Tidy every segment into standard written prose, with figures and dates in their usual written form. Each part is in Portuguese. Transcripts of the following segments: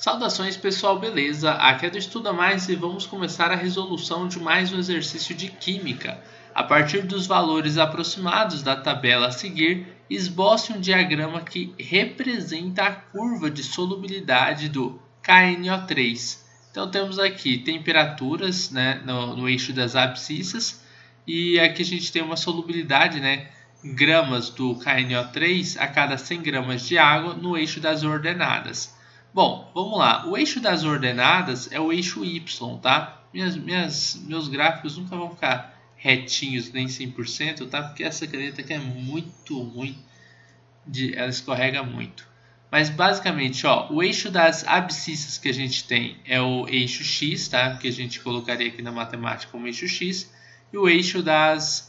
Saudações pessoal, beleza? Aqui é do Estuda Mais e vamos começar a resolução de mais um exercício de Química. A partir dos valores aproximados da tabela a seguir, esboce um diagrama que representa a curva de solubilidade do KNO3. Então temos aqui temperaturas, né, no eixo das abscissas, e aqui a gente tem uma solubilidade, né, gramas do KNO3 a cada 100 gramas de água no eixo das ordenadas. Bom, vamos lá. O eixo das ordenadas é o eixo Y, tá? Meus gráficos nunca vão ficar retinhos nem 100%, tá? Porque essa caneta aqui é muito ruim, ela escorrega muito. Mas basicamente, ó, o eixo das abscissas que a gente tem é o eixo X, tá? Que a gente colocaria aqui na matemática como eixo X. E o eixo das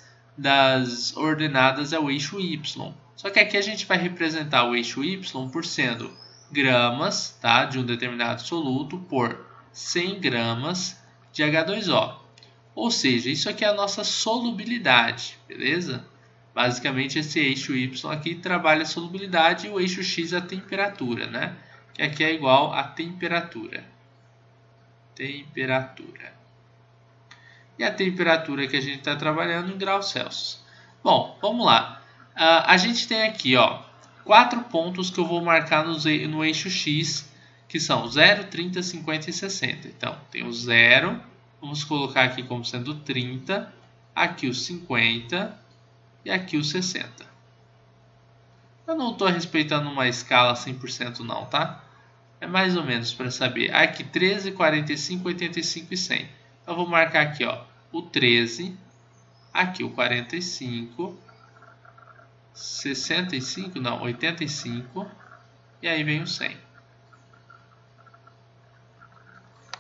ordenadas é o eixo Y. Só que aqui a gente vai representar o eixo Y por sendo gramas, tá, de um determinado soluto por 100 gramas de H2O. Ou seja, isso aqui é a nossa solubilidade, beleza? Basicamente, esse eixo Y aqui trabalha a solubilidade e o eixo X a temperatura, né? Que aqui é igual a temperatura. E a temperatura que a gente está trabalhando em graus Celsius. Bom, vamos lá. A gente tem aqui, ó, 4 pontos que eu vou marcar no eixo X, que são 0, 30, 50 e 60. Então, tem o 0, vamos colocar aqui como sendo 30, aqui o 50 e aqui o 60. Eu não estou respeitando uma escala 100% não, tá? É mais ou menos para saber. Aqui 13, 45, 85 e 100. Então, eu vou marcar aqui, ó, o 13, aqui o 45... 65, não, 85, e aí vem o 100.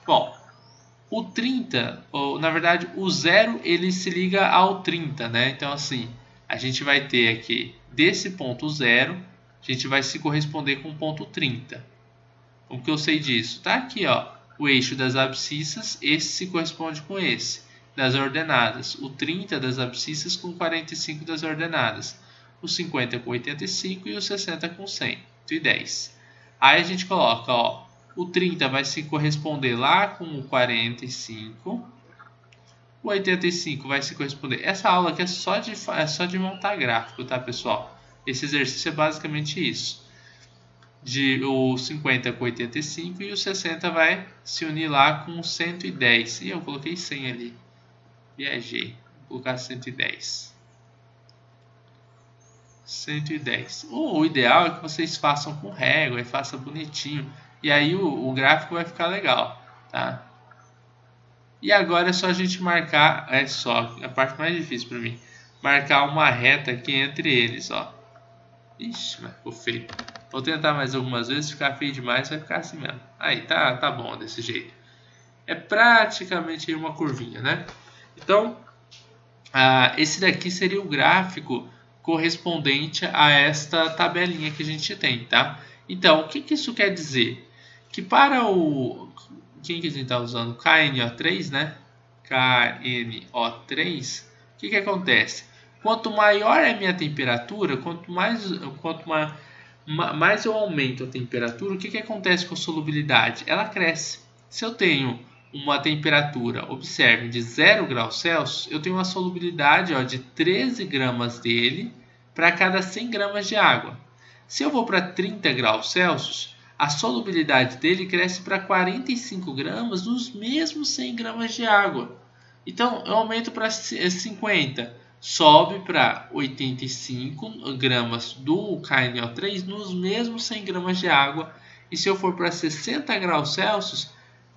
Bom, o 30, ou na verdade o 0, ele se liga ao 30, né? Então assim, a gente vai ter aqui, desse ponto 0, a gente vai se corresponder com o ponto 30. Como que eu sei disso? Tá aqui, ó, o eixo das abscissas, esse se corresponde com esse, das ordenadas. O 30 das abscissas com 45 das ordenadas. O 50 com 85 e o 60 com 100, 110. Aí a gente coloca, ó, o 30 vai se corresponder lá com o 45, o 85 vai se corresponder. Essa aula aqui é só de montar gráfico, tá, pessoal? Esse exercício é basicamente isso. O 50 com 85 e o 60 vai se unir lá com o 110. E eu coloquei 100 ali. Viajei. Vou colocar 110. 110. O ideal é que vocês façam com régua e façam bonitinho. E aí o gráfico vai ficar legal, tá? E agora é só a gente marcar, é só a parte mais difícil para mim, marcar uma reta aqui entre eles, ó. Ixi, mas ficou feio. Vou tentar mais algumas vezes, se ficar feio demais vai ficar assim mesmo. Aí, tá bom desse jeito. É praticamente uma curvinha, né? Então, esse daqui seria o gráfico correspondente a esta tabelinha que a gente tem, tá? Então, o que isso quer dizer? Que para o... Quem que a gente está usando? KNO3, né? KNO3, o que acontece? Quanto maior é a minha temperatura, quanto mais eu aumento a temperatura, o que acontece com a solubilidade? Ela cresce. Se eu tenho uma temperatura, observe, de 0 graus Celsius, eu tenho uma solubilidade, ó, de 13 gramas dele para cada 100 gramas de água. Se eu vou para 30 graus Celsius, a solubilidade dele cresce para 45 gramas nos mesmos 100 gramas de água. Então, eu aumento para 50, sobe para 85 gramas do KNO3 nos mesmos 100 gramas de água. E se eu for para 60 graus Celsius,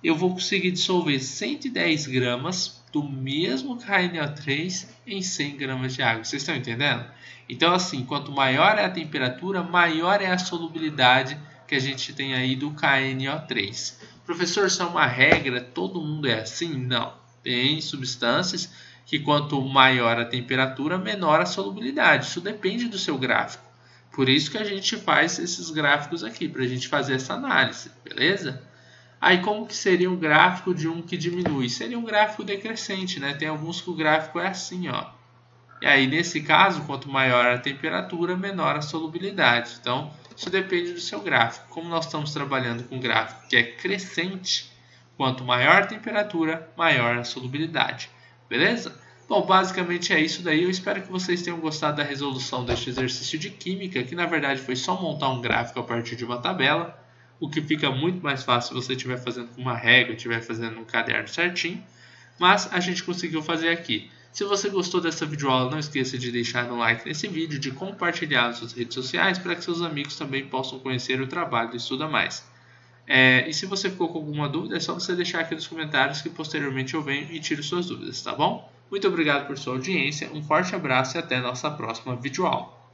eu vou conseguir dissolver 110 gramas do mesmo KNO3 em 100 gramas de água. Vocês estão entendendo? Então, assim, quanto maior é a temperatura, maior é a solubilidade que a gente tem aí do KNO3. Professor, isso é uma regra? Todo mundo é assim? Não. Tem substâncias que quanto maior a temperatura, menor a solubilidade. Isso depende do seu gráfico. Por isso que a gente faz esses gráficos aqui, para a gente fazer essa análise, beleza? Aí como que seria um gráfico de um que diminui? Seria um gráfico decrescente, né? Tem alguns que o gráfico é assim, ó. E aí nesse caso, quanto maior a temperatura, menor a solubilidade. Então, Isso depende do seu gráfico. Como nós estamos trabalhando com um gráfico que é crescente, quanto maior a temperatura, maior a solubilidade. Beleza? Bom, basicamente é isso daí. Eu espero que vocês tenham gostado da resolução deste exercício de química, que na verdade foi só montar um gráfico a partir de uma tabela, o que fica muito mais fácil se você estiver fazendo com uma régua, estiver fazendo um caderno certinho, mas a gente conseguiu fazer aqui. Se você gostou dessa videoaula, não esqueça de deixar um like nesse vídeo, de compartilhar nas suas redes sociais para que seus amigos também possam conhecer o trabalho do Estuda Mais. E se você ficou com alguma dúvida, é só você deixar aqui nos comentários que posteriormente eu venho e tiro suas dúvidas, tá bom? Muito obrigado por sua audiência, um forte abraço e até nossa próxima videoaula.